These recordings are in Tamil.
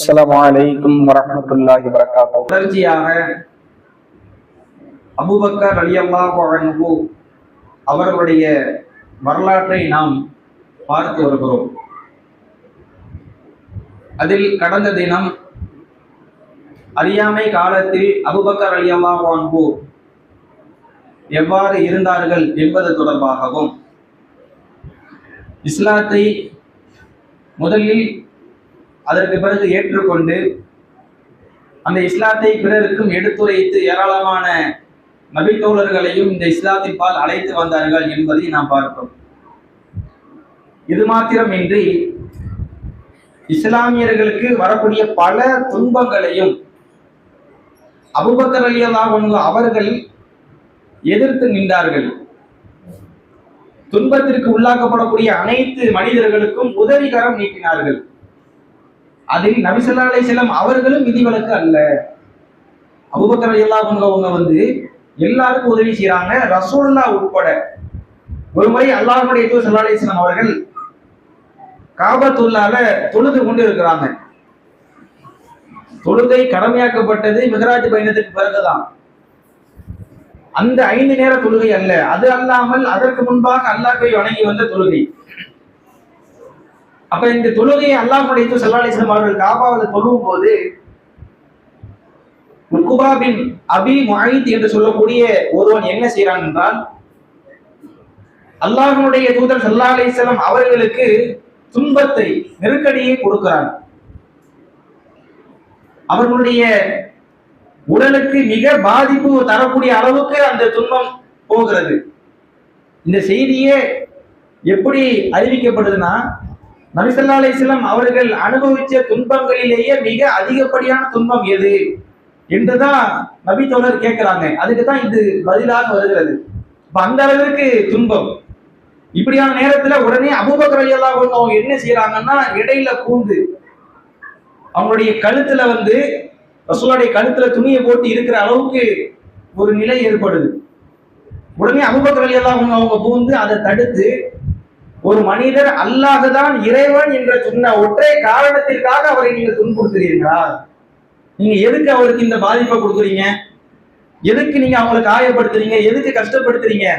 அஸ்ஸலாமு அலைக்கும் வரஹ்மத்துல்லாஹி வபரகாத்துஹு. தொடர்ச்சியாக அபூபக்கர் ரலியல்லாஹு அன்ஹு அவர்களுடைய வரலாற்றை நாம் பார்த்து வருகிறோம். அதில் கடந்த தினம் அறியாமை காலத்தில் அபூபக்கர் ரலியல்லாஹு அன்ஹு எவ்வாறு இருந்தார்கள் என்பது தொடர்பாகவும், இஸ்லாத்தை முதலில் அதற்கு பிறகு ஏற்றுக்கொண்டு அந்த இஸ்லாத்தை பிறருக்கும் எடுத்துரைத்து ஏராளமான நபித்தோழர்களையும் இந்த இஸ்லாத்தின் பால் அழைத்து வந்தார்கள் என்பதை நாம் பார்த்தோம். இது மாத்திரமின்றி இஸ்லாமியர்களுக்கு வரக்கூடிய பல துன்பங்களையும் அபூபக்கர் ரலியல்லாஹு அன்ஹு அவர்கள் எதிர்த்து நின்றார்கள். துன்பத்திற்கு உள்ளாக்கப்படக்கூடிய அனைத்து மனிதர்களுக்கும் உதவிகரம் நீட்டினார்கள். அதில் நபி ஸல்லல்லாஹு அலைஹி வஸல்லம் அவர்களும் விதிவிலக்கு அல்ல. அபூபக்கர் ரலியல்லாஹு அன்ஹு அவங்க எல்லாருக்கும் உதவி செய்யறாங்க, ரசூலுல்லாஹ் உட்பட. ஒரு முறை அல்லாஹ்வுடைய தூதர் ஸல்லல்லாஹு அலைஹி வஸல்லம் அவர்கள் காபத்துல்லாஹ்ல தொழுது கொண்டு இருக்கிறாங்க. தொழுகை கடமையாக்கப்பட்டது மிஹ்ராஜ் பயணத்துக்கு பிறகுதான். அந்த 5 நேர தொழுகை அல்ல, அது அல்லாமல் அதற்கு முன்பாக அல்லாஹ்வை வணங்கி வந்த தொழுகை. அப்ப இந்த தொழுகையை அல்லாஹ்வுடைய தூதர் ஸல்லல்லாஹு அலைஹி வஸல்லம் அவர்கள் காபாவில் தொழுவும் போது உக்பா பின் அபி முஐத் என்று சொல்லக்கூடிய ஒருவன் என்ன செய்யறான் என்றால், அல்லாஹ்வுடைய தூதர் ஸல்லல்லாஹு அலைஹி வஸல்லம் அவர்களுக்கு துன்பத்தை, நெருக்கடியை கொடுக்கிறான். அவர்களுடைய உடலுக்கு மிக பாதிப்பு தரக்கூடிய அளவுக்கு அந்த துன்பம் போகிறது. இந்த செய்தியே எப்படி அறிவிக்கப்படுதுன்னா, நபி ஸல்லல்லாஹு அலைஹி வஸல்லம் அவர்கள் அனுபவிச்ச துன்பங்களிலேயே மிக அதிகப்படியான துன்பம் எது என்றுதான் நபி தோழர் கேட்கிறாங்க. அதுக்கு தான் இது பதிலாக வருகிறது. அந்த அளவிற்கு துன்பம். இப்படியான நேரத்துல உடனே அபூபக்கர் ரலியல்லாஹு அன்ஹு அவங்க என்ன செய்யறாங்கன்னா, இடையில பூந்து அவங்களுடைய கழுத்துல ரசூலுடைய கழுத்துல துணியை போட்டு இருக்கிற அளவுக்கு ஒரு நிலை ஏற்படுது. உடனே அபூபக்கர் ரலியல்லாஹு அன்ஹு அவங்க பூந்து அதை தடுத்து, ஒரு மனிதர் அல்லாஹ் தான் இறைவன் என்ற சொன்ன ஒற்றை காரணத்திற்காக அவரை நீங்க துன்புறுத்துறீங்களா? நீங்க எதுக்கு அவருக்கு இந்த பாதிப்பை கொடுக்குறீங்க? எதுக்கு நீங்க அவங்களை காயப்படுத்துறீங்க? எதுக்கு கஷ்டப்படுத்துறீங்க?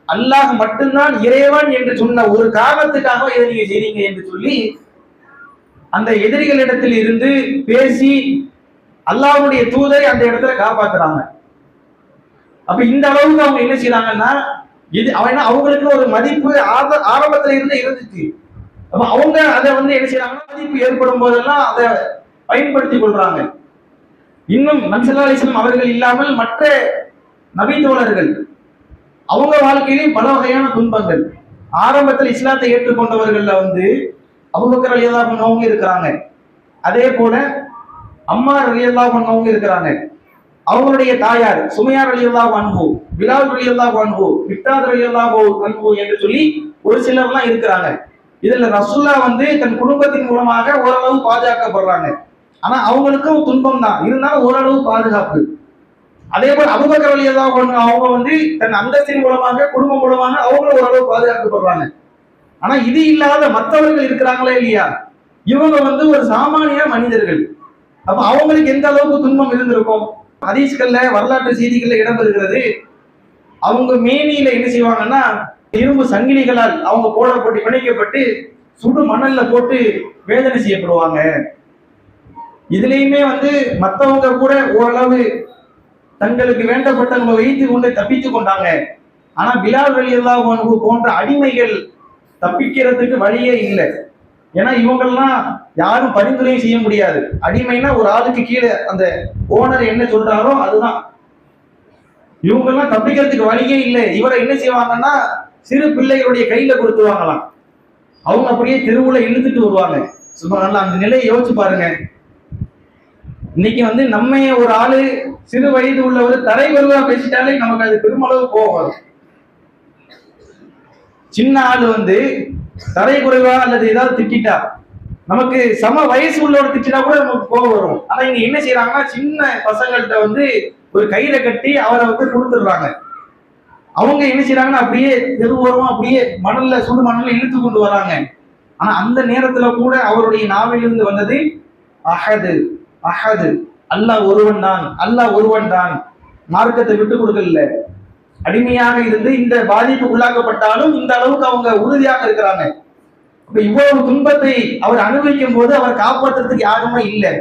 அல்லாஹ் மட்டும்தான் இறைவன் என்று சொன்ன ஒரு காரணத்துக்காக இதை நீங்க செய்றீங்க என்று சொல்லி அந்த எதிரிகளிடத்தில் இருந்து பேசி அல்லாஹ்வுடைய தூதரை அந்த இடத்துல காப்பாத்துறாங்க. அப்ப இந்த அளவுக்கு அவங்க என்ன செய்யறாங்கன்னா, இது அவங்களுக்கு ஒரு மதிப்பு ஆரம்பத்துல இருந்துச்சு. அப்ப அவங்க அதை என்ன செய்யறாங்கன்னா, மதிப்பு ஏற்படும் போதெல்லாம் அதை பயன்படுத்தி கொள்றாங்க. இன்னும் நபி ஸல்லல்லாஹு அலைஹி வஸல்லம் அவர்கள் இல்லாமல் மற்ற நபி தோழர்கள் அவங்க வாழ்க்கையிலும் பல வகையான துன்பங்கள். ஆரம்பத்தில் இஸ்லாத்தை ஏற்றுக்கொண்டவர்கள்ல அபூபக்கர் ரலியல்லாஹு அன்ஹு அவங்க இருக்கிறாங்க. அதே போல அம்மார் ரலியல்லாஹு அன்ஹு அவங்க இருக்கிறாங்க. அவங்களுடைய தாயார் சுமையார் ரலியல்லாஹு அன்ஹு, பிலால் ரலியல்லாஹு அன்ஹு, மிக்தாத் ரலியல்லாஹு அன்ஹு என்று சொல்லி ஒரு சிலர்லாம் இருக்கிறாங்க. இதுல ரசூலுல்லாஹ் தன் குடும்பத்தின் மூலமாக ஓரளவு பாதுகாக்கப்படுறாங்க. ஆனா அவங்களுக்கும் துன்பம் தான், இருந்தாலும் ஓரளவு பாதுகாப்பு. அதே போல அபூபக்கர் ரலியல்லாஹு அன்ஹு அவங்க தன் அந்தஸ்தின் மூலமாக, குடும்பம் மூலமாக அவங்களும் ஓரளவு பாதுகாக்கப்படுறாங்க. ஆனா இது இல்லாத மற்றவர்கள் இருக்கிறாங்களே இல்லையா, இவங்க ஒரு சாமானிய மனிதர்கள். அப்ப அவங்களுக்கு எந்த அளவுக்கு துன்பம் இருந்திருக்கும்? ஹதீஸ்கள்ல, வரலாற்று செய்திகள்ல இடம்பெறுகிறது. அவங்க மேனியில என்ன செய்வாங்கன்னா, இரும்பு சங்கிலிகளால் அவங்க போடப்பட்டு பிணைக்கப்பட்டு சுடு மணல்ல போட்டு வேதனை செய்யப்படுவாங்க. இதுலயுமே மற்றவங்க கூட ஓரளவு தங்களுக்கு வேண்டப்பட்டவங்க வைத்து கொண்டு தப்பித்து கொண்டாங்க. ஆனா பிலால் ரலியல்லாஹு அன்ஹு போன்ற அடிமைகள் தப்பிக்கிறதுக்கு வழியே இல்லை. ஏன்னா இவங்கெல்லாம் யாரும் பரிந்துரையும் செய்ய முடியாது. அடிமைனா ஒரு ஆளுக்கு கீழே அந்த ஓனர் என்ன சொல்றாரோ அதுதான். இவங்கெல்லாம் தப்பிக்கிறதுக்கு வழியே இல்லை. இவரை என்ன செய்வாங்கன்னா, சிறு பிள்ளைகளுடைய கையில கொடுத்துருவாங்களாம். அவங்க அப்படியே தெருவுல இழுத்துட்டு வருவாங்க. சுபஹானல்லாஹ், அந்த நிலையை யோசிச்சு பாருங்க. இன்னைக்கு நம்ம ஒரு ஆளு சிறு வயது உள்ளவர் தரைவருவா பேசிட்டாலே நமக்கு அது பெருமளவு கோபம். சின்ன ஆளு தரை குறைவா அல்லது ஏதாவது திட்டா, நமக்கு சம வயசு உள்ளவர் திட்டா கூட நமக்கு கோபம் வரும். ஆனா இங்க என்ன செய்யறாங்கன்னா, சின்ன பசங்கள்கிட்ட ஒரு கயிறை கட்டி அவரை கொடுத்துடுறாங்க. அவங்க என்ன செய்யறாங்கன்னா, அப்படியே தெருவோரமா அப்படியே சுடு மணல்ல இழுத்து கொண்டு வராங்க. ஆனா அந்த நேரத்துல கூட அவருடைய நாவிலிருந்து வந்தது அஹது அஹது, அல்லாஹ் ஒருவன் தான், அல்லாஹ் ஒருவன் தான், மார்க்கத்தை விட்டு கொடுக்கல. அடிமையாக இருந்து இந்த பாதிப்பு உள்ளாக்கப்பட்டாலும் இந்த அளவுக்கு அவங்க உறுதியாக இருக்கிறாங்க. அப்ப இவ்வளவு துன்பத்தை அவர் அனுபவிக்கும் போது அவர் காப்பாற்றுறதுக்கு யாருமே இல்லை.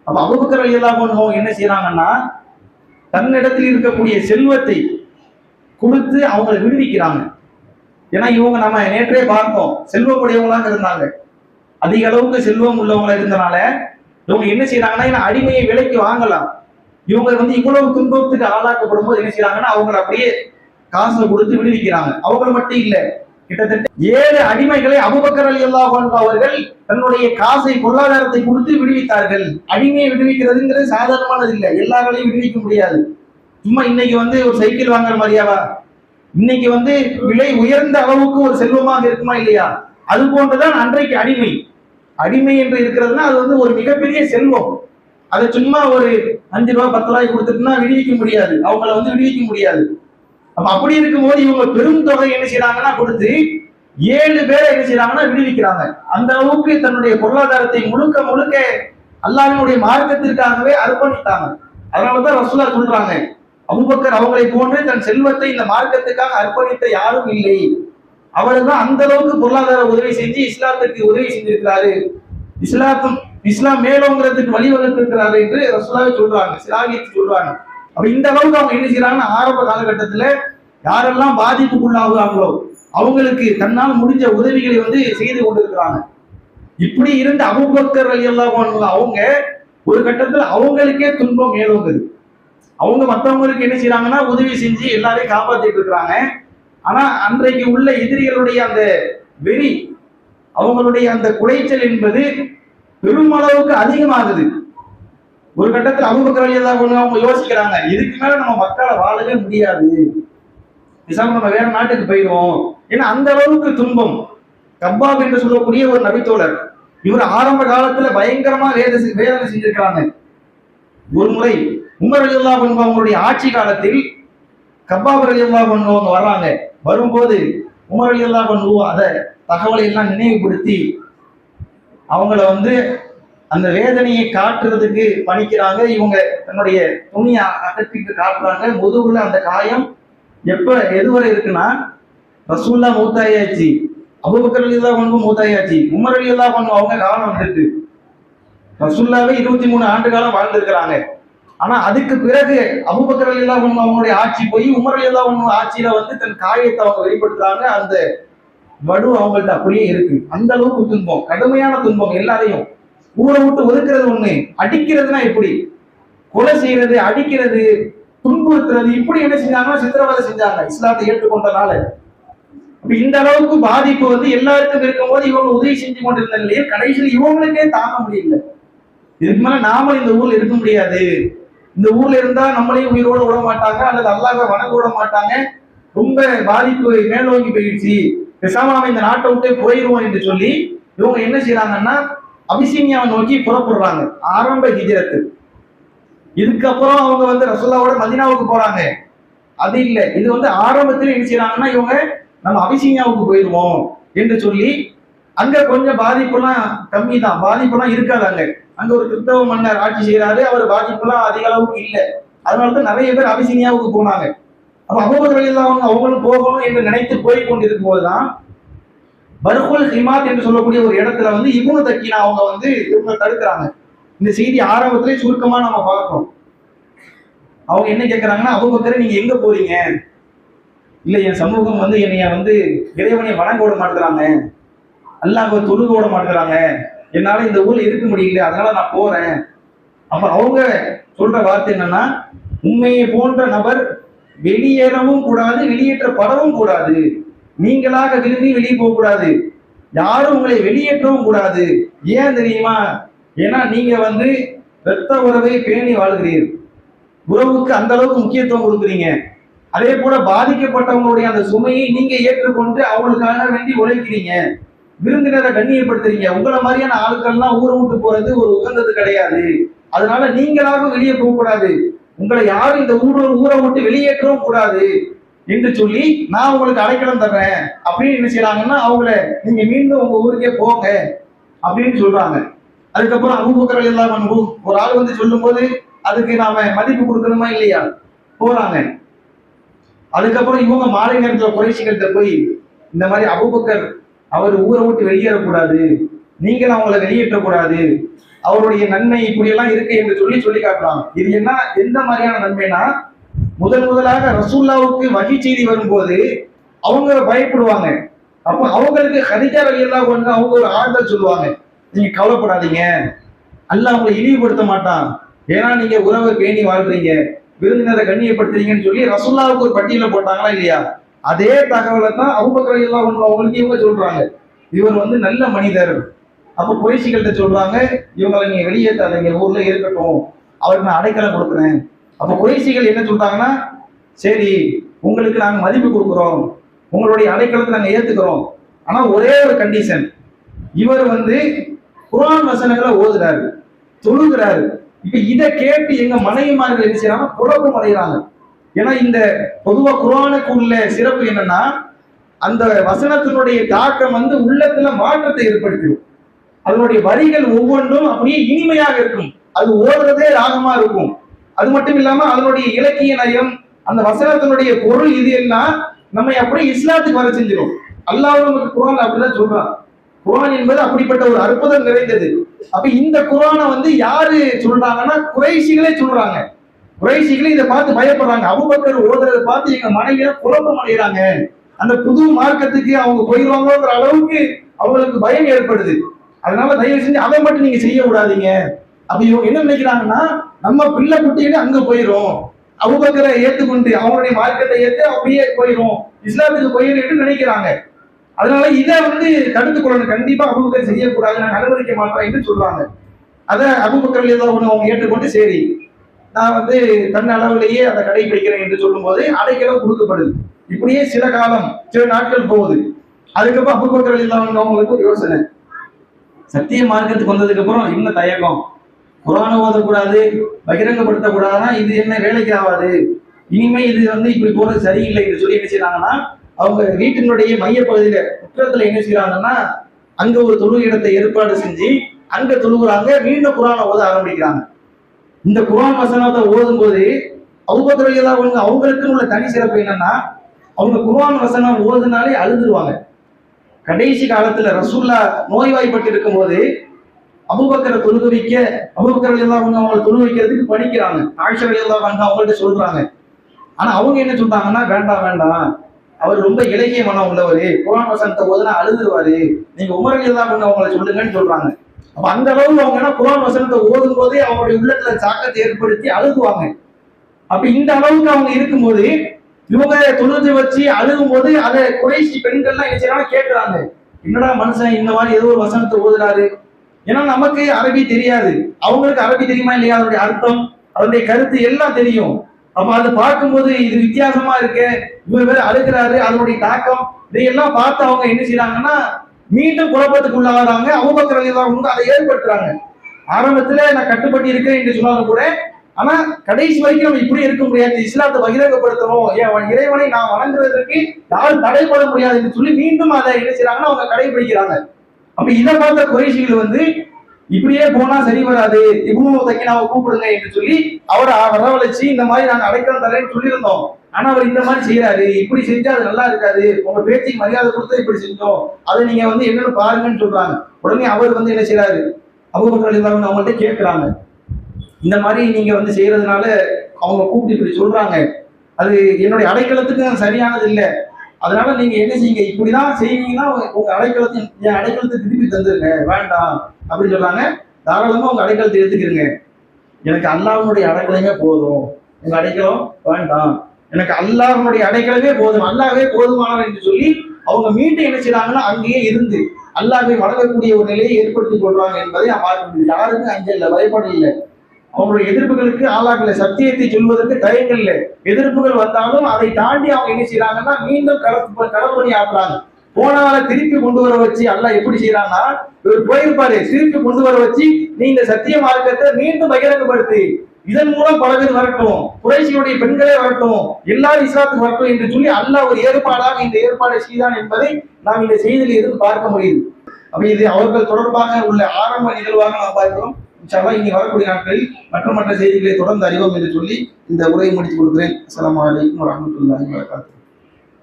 அப்ப அபூபக்கர் ரலியல்லாஹு அன்ஹு என்ன செய்யறாங்கன்னா, தன்னிடத்தில் இருக்கக்கூடிய செல்வத்தை கொடுத்து அவங்களை விடுவிக்கிறாங்க. ஏன்னா இவங்க நம்ம நேற்றே பார்த்தோம், செல்வமுடையவங்களாக இருந்தாங்க, அதிக அளவுக்கு செல்வம் உள்ளவங்களா இருந்தனால இவங்க என்ன செய்யறாங்கன்னா, அடிமையை விலைக்கு வாங்கலாம். இவங்க இவ்வளவு துன்பத்துக்கு ஆளாக்கப்படும் போது என்ன செய்யறாங்கன்னா, அவங்களை அப்படியே காசை கொடுத்து விடுவிக்கிறாங்க. அவங்கள மட்டும் இல்ல, கிட்டத்தட்ட 7 அடிமைகளை அபூபக்கர் ரலியல்லாஹு அன்ஹு அவர்கள் தன்னுடைய காசை, பொருளாதாரத்தை கொடுத்து விடுவித்தார்கள். அடிமையை விடுவிக்கிறதுங்கிறது சாதாரணமானது இல்லை, எல்லாராலையும் விடுவிக்க முடியாது. சும்மா இன்னைக்கு ஒரு சைக்கிள் வாங்குற மாதிரியாவா? இன்னைக்கு விலை உயர்ந்த அளவுக்கு ஒரு செல்வமாக இருக்குமா இல்லையா? அது போன்றுதான் அன்றைக்கு அடிமை. அடிமை என்று இருக்கிறதுனா அது ஒரு மிகப்பெரிய செல்வம். அதை சும்மா ஒரு 5 ரூபாய் 10 ரூபாய் கொடுத்துட்டுனா விடுவிக்க முடியாது, அவங்கள விடுவிக்க முடியாது. அப்ப அப்படி இருக்கும்போது இவங்க பெரும் தொகை என்ன செய்யறாங்கன்னா கொடுத்து 7 பேரை என்ன செய்யறாங்கன்னா விடுவிக்கிறாங்க. அந்த அளவுக்கு தன்னுடைய பொருளாதாரத்தை முழுக்க முழுக்க அல்லாஹ்வினுடைய மார்க்கத்திற்காகவே அர்ப்பணித்தாங்க. அதனாலதான் ரசூலா சொல்றாங்க, அபூபக்கர் அவங்களை போன்று தன் செல்வத்தை இந்த மார்க்கத்துக்காக அர்ப்பணித்த யாரும் இல்லை. அவர் தான் அந்த அளவுக்கு பொருளாதார உதவி செஞ்சு இஸ்லாத்துக்கு உதவி செஞ்சிருக்கிறாரு, இஸ்லாம் மேலோங்கிறதுக்கு வழிவகுத்திருக்கிறாரு என்று ரசூலாவே சொல்றாங்க, சிலாகித்து சொல்றாங்க. அப்ப இந்த அளவுக்கு அவங்க என்ன செய்யறாங்கன்னா, ஆரம்ப காலகட்டத்துல யாரெல்லாம் பாதிப்புக்குள்ளாகுறாங்களோ அவங்களுக்கு தன்னால் முடிஞ்ச உதவிகளை செய்து கொண்டிருக்கிறாங்க. இப்படி இருந்த அபூபக்கர் ரலியல்லாஹு அன்ஹு அவங்க ஒரு கட்டத்துல அவங்களுக்கே துன்பம் மேலோங்குது. அவங்க மற்றவங்களுக்கு என்ன செய்யறாங்கன்னா உதவி செஞ்சு எல்லாரையும் காப்பாத்திட்டு இருக்கிறாங்க. ஆனா அன்றைக்கு உள்ள எதிரிகளுடைய அந்த வெறி, அவங்களுடைய அந்த குடைச்சல் என்பது பெருமளவுக்கு அதிகமாகுது. ஒரு கட்டத்தில் அபூபக்கர் ரலியல்லாஹு அன்ஹு அவங்க யோசிக்கிறாங்க, இதுக்கு மேல நம்ம மக்களை வாழவே முடியாது, நம்ம வேற நாட்டுக்கு போயிடுவோம். ஏன்னா அந்த அளவுக்கு துன்பம். கப்பாப் என்று சொல்லக்கூடிய ஒரு நபித்தோழர், இவர் ஆரம்ப காலத்துல பயங்கரமா வேதனை செஞ்சிருக்கிறாங்க. ஒரு முறை உமர் ரலியல்லாஹு அன்ஹு அவங்களுடைய ஆட்சி காலத்தில் கப்பாப் ரலியல்லாஹு அன்ஹு அவங்க வர்றாங்க. வரும்போது உமர் ரலியல்லாஹு அன்ஹு அத தகவலை எல்லாம் நினைவுபடுத்தி அவங்கள அந்த வேதனையை காட்டுறதுக்கு பணிக்கிறாங்க. இவங்க தன்னுடைய துணியை அகற்றிட்டு காட்டுறாங்க. முதுகுல அந்த காயம் எதுவரை இருக்குன்னா, ரசூல்லா மூத்தாயாச்சு, அபூபக்கர் ரலியல்லாஹு அன்ஹு மூத்தாயாச்சு, உமர் ரலியல்லாஹு அன்ஹு அவங்க காலம் வந்துருக்கு. ரசூல்லாவே 23 ஆண்டு காலம் வாழ்ந்திருக்கிறாங்க. ஆனா அதுக்கு பிறகு அபூபக்கர் ரலியல்லாஹு அன்ஹு அவங்களுடைய ஆட்சி போய் உமர் ரலியல்லாஹு அன்ஹு ஆட்சியில தன் காயத்தை அவங்க வெளிப்படுத்துறாங்க. அந்த வடு அவங்கள்ட்ட அப்படியே இருக்கு. அந்த அளவுக்கு துன்பம், கடுமையான துன்பம். எல்லாரையும் ஊரை விட்டு ஒதுக்குறது ஒண்ணு, அடிக்கிறதுனா எப்படி, கொலை செய்யறது, அடிக்கிறது, துன்புறுத்துறது, இப்படி என்ன செஞ்சாங்கன்னா சித்திரவதை செஞ்சாங்க இஸ்லாத்தை ஏற்றுக்கொண்டனால. இந்த அளவுக்கு பாதிப்பு எல்லாருக்கும் இருக்கும்போது இவங்க உதவி செஞ்சு கொண்டிருந்த நிலையில் கடைசியில் இவங்களுக்கே தாங்க முடியல. இதுக்கு மேல நாம இந்த ஊர்ல இருக்க முடியாது, இந்த ஊர்ல இருந்தா நம்மளையும் உயிரோட விட மாட்டாங்க, அல்லது அல்லாஹ்வை வணங்க விட மாட்டாங்க, ரொம்ப பாதிப்பு மேலோங்கி போயிடுச்சு, பேசாம நாம இந்த நாட்டை விட்டே போயிடுவோம் என்று சொல்லி இவங்க என்ன செய்யறாங்கன்னா அபிசீனியாவை நோக்கி புறப்படுறாங்க. ஆரம்ப ஹிஜ்ரத்து. இதுக்கப்புறம் அவங்க ரசூலுல்லாஹ்வோட மதீனாவுக்கு போறாங்க. அது இல்லை, இது ஆரம்பத்தில் என்ன செய்யறாங்கன்னா இவங்க நம்ம அபிசீனியாவுக்கு போயிடுவோம் என்று சொல்லி, அங்க கொஞ்சம் பாதிப்புலாம் கம்மி தான், பாதிப்புலாம் இருக்காது. அங்க ஒரு கிறிஸ்தவ மன்னர் ஆட்சி செய்யறாரு, அவர் பாதிப்புலாம் அதிக அளவுக்கு இல்லை. அதனாலதான் நிறைய பேர் அபிசீனியாவுக்கு போனாங்க. அப்ப அபூபக்கர் ரலியல்லாஹு அன்ஹு அவங்களும் போகணும் என்று நினைத்து போய் கொண்டிருக்கும் போதுதான் பர்குல் ஹிமாத் என்று சொல்லக்கூடிய ஒரு இடத்துல இப்னு தக்கீனா அவங்க இவங்க தடுக்கிறாங்க. இந்த செய்தி ஆரம்பத்திலே சுருக்கமா நம்ம பார்க்கிறோம். அவங்க என்ன கேட்கறாங்கன்னா, அபூபக்கர் நீங்க எங்க போறீங்க? இல்ல என் சமூகம் என்னைய இறைவனை வணங்க விட மாட்டேங்கிறாங்க, அல்லாஹ்வை தொழுக விட மாட்டேங்கிறாங்க, என்னால இந்த ஊர்ல இருக்க முடியல, அதனால நான் போறேன். அப்ப அவங்க சொல்ற வார்த்தை என்னன்னா, உண்மையை போன்ற நபர் வெளியேறவும் கூடாது, வெளியேற்றப்படவும் கூடாது, நீங்களாக விரும்பி வெளியே போக கூடாது, யாரும் உங்களை வெளியேற்றவும் கூடாது. ஏன் தெரியுமா? ஏன்னா நீங்க இரத்த உறவை பேணி வாழ்கிறீர்கள், உறவுக்கு அந்த அளவுக்கு முக்கியத்துவம் கொடுக்குறீங்க. அதே போல பாதிக்கப்பட்டவங்களுடைய அந்த சுமையை நீங்க ஏற்றுக்கொண்டு அவங்களுக்காக வேண்டி உழைக்கிறீங்க, விருந்தினரை கண்ணியப்படுத்துறீங்க. உங்களை மாதிரியான ஆட்கள்லாம் ஊரை விட்டு போறது ஒரு உகந்தது கிடையாது. அதனால நீங்களாக வெளியே போக கூடாது, உங்களை யாரும் இந்த ஊரை விட்டு வெளியேற்றவும் கூடாது என்று சொல்லி நான் உங்களுக்கு அடைக்கலம் தர்றேன் அப்படின்னு என்ன செய்யறாங்கன்னா, அவங்கள நீங்க மீண்டும் உங்க ஊருக்கே போங்க அப்படின்னு சொல்றாங்க. அதுக்கப்புறம் அபூபக்கர் ரலியல்லாஹு அன்ஹு ஒரு ஆள் வந்து சொல்லும் போது அதுக்கு நாம மதிப்பு கொடுக்கணுமா இல்லையா, போறாங்க. அதுக்கப்புறம் இவங்க மாலை நேரத்துல குறைஷிகள்கிட்ட போய் இந்த மாதிரி அபூபக்கர் அவர் ஊரை விட்டு வெளியேறக்கூடாது, நீங்கள் அவங்களை வெளியேற்றக்கூடாது, அவருடைய நன்மை இப்படி எல்லாம் இருக்கு என்று சொல்லி சொல்லி காட்டுறாங்க. இது என்ன எந்த மாதிரியான நன்மைனா, முதலாக ரசூல்லாவுக்கு வகை செய்தி வரும்போது அவங்க பயப்படுவாங்க. அப்ப அவங்களுக்கு ஹதீஜா ரலியல்லாஹு அன்ஹா அவங்க ஒரு ஆறுதல் சொல்லுவாங்க, நீங்க கவலைப்படாதீங்க, அல்லாஹ் உங்களை இழிவுபடுத்த மாட்டான், ஏன்னா நீங்க உறவை பேணி வாழ்றீங்க, விருந்தினரை கண்ணியப்படுத்துறீங்கன்னு சொல்லி ரசூல்லாவுக்கு ஒரு பட்டியல போட்டாங்களா இல்லையா. அதே தகவலை தான் அபூபக்கர் ரலியல்லாஹு அன்ஹு அவங்களுக்கு இவங்க சொல்றாங்க, இவர் வந்து நல்ல மனிதர். அப்ப குறைஷிகள்கிட்ட சொல்றாங்க, இவங்களை நீங்க வெளியேற்றாதீங்க, ஊர்ல இருக்கட்டும், அவருக்கு நான் அடைக்கலம் கொடுக்குறேன். அப்ப குறைஷிகள் என்ன சொல்றாங்கன்னா, சரி உங்களுக்கு நாங்க மதிப்பு கொடுக்குறோம், உங்களுடைய அடைக்கலத்தை நாங்க ஏத்துக்கிறோம், ஆனா ஒரே ஒரு கண்டிஷன், இவர் வந்து குர்ஆன் வசனங்களை ஓதுறாரு, தொழுகிறாரு. இப்ப இதை கேட்டு எங்க மனைவிமார்கள் என்ன செய்யறாங்க, குழப்பம் அடைகிறாங்க. ஏன்னா இந்த பொதுவா குர்ஆனுக்கு உள்ள சிறப்பு என்னன்னா, அந்த வசனத்தினுடைய தாக்கம் வந்து உள்ளத்துல மாற்றத்தை ஏற்படுத்திடும். அதனுடைய வரிகள் ஒவ்வொன்றும் அப்படியே இனிமையாக இருக்கும், அது ஓடுறதே ராகமா இருக்கும். அது மட்டும் இல்லாம அதனுடைய இலக்கிய நயம், அந்த வசனத்தினுடைய பொருள் இது எல்லாம் நம்மை அப்படியே இஸ்லாத்துக்கு வர செஞ்சிடும். அல்லாஹ் நமக்கு குர்ஆன் அப்படிதான் சொல்றான். குர்ஆன் என்பது அப்படிப்பட்ட ஒரு அற்புதம் நிறைந்தது. அப்ப இந்த குர்ஆனை வந்து யாரு சொல்றாங்கன்னா, குறைஷிகளே சொல்றாங்க. குறைஷிகளே இதை பார்த்து பயப்படுறாங்க. அபூபக்கர் ஓதுறதை பார்த்து எங்க மனைவியில குழப்பம் அடைகிறாங்க, அந்த புது மார்க்கத்துக்கு அவங்க போயிடுவாங்கிற அளவுக்கு அவங்களுக்கு பயம் ஏற்படுது. அதனால தயவு செஞ்சு அதை மட்டும் நீங்க செய்ய விடாதீங்க. அப்ப இவங்க என்ன நினைக்கிறாங்கன்னா, நம்ம பிள்ளை குட்டின்னு அங்க போயிரும், அபூபக்கரை ஏத்துக்கொண்டு அவங்களுடைய மார்க்கத்தை ஏத்து அப்படியே போயிரும், இஸ்லாத்துக்கு போயிரும் நினைக்கிறாங்க. அதனால இதை வந்து தடுத்துக் கொள்ளணும், கண்டிப்பா அபூபக்கர் செய்யக்கூடாது, நான் அனுமதிக்க மாட்டேன் என்று சொல்றாங்க. அதை அபூபக்கர் ஏதாவது அவங்க ஏற்றுக்கொண்டு, சரி நான் வந்து தன் அளவிலேயே அதை கடைபிடிக்கிறேன் என்று சொல்லும் போது அடைக்கலம் கொடுக்கப்படுது. இப்படியே சில காலம் சில நாட்கள் போகுது. அதுக்கப்புறம் அபூபக்கர் அவங்களுக்கு ஒரு யோசனை, சத்திய மார்க்கத்துக்கு வந்ததுக்கு அப்புறம் இன்னும் தயக்கம், குர்ஆனை ஓதக்கூடாது, பகிரங்கப்படுத்தக்கூடாதுன்னா இது என்ன வேலைக்கு ஆகாது, இனிமே இது வந்து இப்படி போறது சரியில்லை என்று சொல்லி என்ன செய்யறாங்கன்னா, அவங்க வீட்டினுடைய மையப்பகுதியில முற்றத்துல என்ன செய்யறாங்கன்னா, அங்க ஒரு தொழு இடத்தை ஏற்பாடு செஞ்சு அங்க தொழுகிறாங்க. மீண்டும் குர்ஆனை ஓத ஆரம்பிக்கிறாங்க. இந்த குர்ஆன் வசனத்தை ஓதும் போது அபூபக்கர் ரலியல்லாஹு அன்ஹு அவங்களுக்கு உள்ள தனி சிறப்பு என்னன்னா, அவங்க குர்ஆன் வசனம் ஓதுனாலே அழுதுருவாங்க. கடைசி காலத்துல ரசூல்லா நோய்வாய்ப்பட்டு இருக்கும் போது அபூபக்கரை தொழுக வைக்க, அபூபக்கர் ரலியல்லாஹு அன்ஹு அவங்களை தொழுக வைக்கிறதுக்கு படிக்கிறாங்க. ஆயிஷா ரலியல்லாஹு அன்ஹா அவங்கள்ட்ட சொல்றாங்க. ஆனா அவங்க என்ன சொல்றாங்கன்னா, வேண்டாம் வேண்டாம், அவர் ரொம்ப இலகிய மனம் உள்ளவர், குர்ஆன் வசனத்தை ஓதுனா அழுதுருவாரு, நீங்க உமர் ரலியல்லாஹு அன்ஹு அவங்களை சொல்லுங்கன்னு சொல்றாங்க. அப்ப அந்த அளவுக்கு அவங்க என்ன குர்ஆன் வசனத்தை ஓதும் போதே அவங்களுடைய உள்ளத்துல தாக்கத்தை ஏற்படுத்தி அழுகுவாங்க. அப்ப இந்த அளவுக்கு அவங்க இருக்கும்போது இவங்க தொழுது வச்சு அழுகும் போது அதை குறைஷி பெண்கள்லாம் என்ன செய்யறாங்க, கேட்கிறாங்க, என்னடா மனுஷன் இந்த மாதிரி ஏதோ ஒரு வசனத்தை ஓதுறாரு. ஏன்னா நமக்கு அரபி தெரியாது, அவங்களுக்கு அரபி தெரியுமா இல்லையா, அதனுடைய அர்த்தம் அதனுடைய கருத்து எல்லாம் தெரியும். அப்ப அதை பார்க்கும்போது இது வித்தியாசமா இருக்கு, இவர் வேற அழுகிறாரு, அதனுடைய தாக்கம் இதையெல்லாம் பார்த்து அவங்க என்ன செய்யறாங்கன்னா மீண்டும் குழப்பத்துக்கு உள்ளாகிறாங்க. அபூபக்கர் ரலியல்லாஹு அன்ஹு அதை ஏற்படுத்துறாங்க. ஆரம்பத்துல நான் கட்டுப்பட்டு இருக்கேன் என்று சொன்னாலும் கூட, ஆனா கடைசி வரைக்கும் நம்ம இப்படி இருக்க முடியாது, இஸ்லாத்தை பகிரங்கப்படுத்தணும், இறைவனை நான் வணங்குவதற்கு யாரும் தடைப்பட முடியாது என்று சொல்லி மீண்டும் அதை என்ன செய்யறாங்கன்னா அவங்க கடைபிடிக்கிறாங்க. அப்ப இதை பார்த்த குறைஷிகள் வந்து இப்படியே போனா சரி வராது, இப்னு தக்கினாவை கூப்பிடுங்க என்று சொல்லி அவரை வரவழைச்சு இந்த மாதிரி நாங்க அடைக்கலம் தரேன்னு சொல்லியிருந்தோம், ஆனா அவர் இந்த மாதிரி செய்யறாரு, இப்படி செஞ்சா அது நல்லா இருக்காது, உங்க பேச்சுக்கு மரியாதை கொடுத்து இப்படி செஞ்சோம், அதை நீங்க வந்து என்னன்னு பாருங்கன்னு சொல்றாங்க. உடனே அவர் வந்து என்ன செய்யறாரு, அபூபக்கர் ரலியல்லாஹு அன்ஹு அவங்கள்ட்ட கேட்கிறாங்க, இந்த மாதிரி நீங்க வந்து செய்யறதுனால அவங்க கூப்பிட்டு இப்படி சொல்றாங்க, அது என்னுடைய அடைக்கலத்துக்கு சரியானது இல்லை, அதனால நீங்க என்ன செய்யுங்க, இப்படிதான் செய்வீங்கன்னா உங்க அடைக்கலத்தை என் அடைக்கலத்தை திருப்பி தந்துருங்க, வேண்டாம் அப்படின்னு சொல்றாங்க. தாராளமா உங்க அடைக்கலத்தை எடுத்துக்கிறீங்க, எனக்கு அல்லாஹ்வுடைய அடைக்கலமே போதும், உங்க அடைக்கலம் வேண்டாம், எனக்கு அல்லாஹ்வுடைய அடைக்கலமே போதும், அல்லாஹ்வே போதுமானவர் என்று சொல்லி அவங்க மீண்டும் என்ன செய்யறாங்கன்னா அங்கேயே இருந்து அல்லாஹ்வை வணங்கக்கூடிய ஒரு நிலையை ஏற்படுத்திக் கொள்றாங்க என்பதை பார்க்க முடியும். யாருக்கும் அஞ்ச இல்லை, பயப்பட இல்லை, அவங்களுடைய எதிர்ப்புகளுக்கு ஆளாகல, சத்தியத்தை சொல்வதற்கு தயங்கள் இல்லை. எதிர்ப்புகள் வந்தாலும் அதை தாண்டி அவங்க என்ன செய்யறாங்கன்னா மீண்டும் கடற்பணி ஆக்குறாங்க. போனால திருப்பி கொண்டு வர வச்சு அல்லாஹ் எப்படி செய்யறாங்கன்னா, இவர் போயிருப்பாரு, திருப்பி கொண்டு வர வச்சு நீ இந்த சத்திய மார்க்கத்தை மீண்டும் பகிரங்கப்படுத்தி இதன் மூலம் பல பேர் வரட்டும், குறைஷியுடைய பெண்களே வரட்டும், எல்லாரும் இஸ்லாத்துக்கு வரட்டும் என்று சொல்லி அல்லாஹ் ஒரு ஏற்பாடாக இந்த ஏற்பாடை செய்தான் என்பதை நாம் இந்த செய்தியில் இருந்து பார்க்க முடியுது. அப்ப இது அவர்கள் தொடர்பாக உள்ள ஆரம்ப நிகழ்வாக நாம் பார்க்கிறோம். இன்ஷா அல்லாஹ் இனி வரக்கூடிய நாட்களில் மற்ற செய்திகளை தொடர்ந்து அறிவோம் என்று சொல்லி இந்த உரையை முடித்துக் கொள்கிறேன். அஸ்ஸலாமு அலைக்கும் வரஹ்மத்துல்லாஹி வபரகாத்துஹு.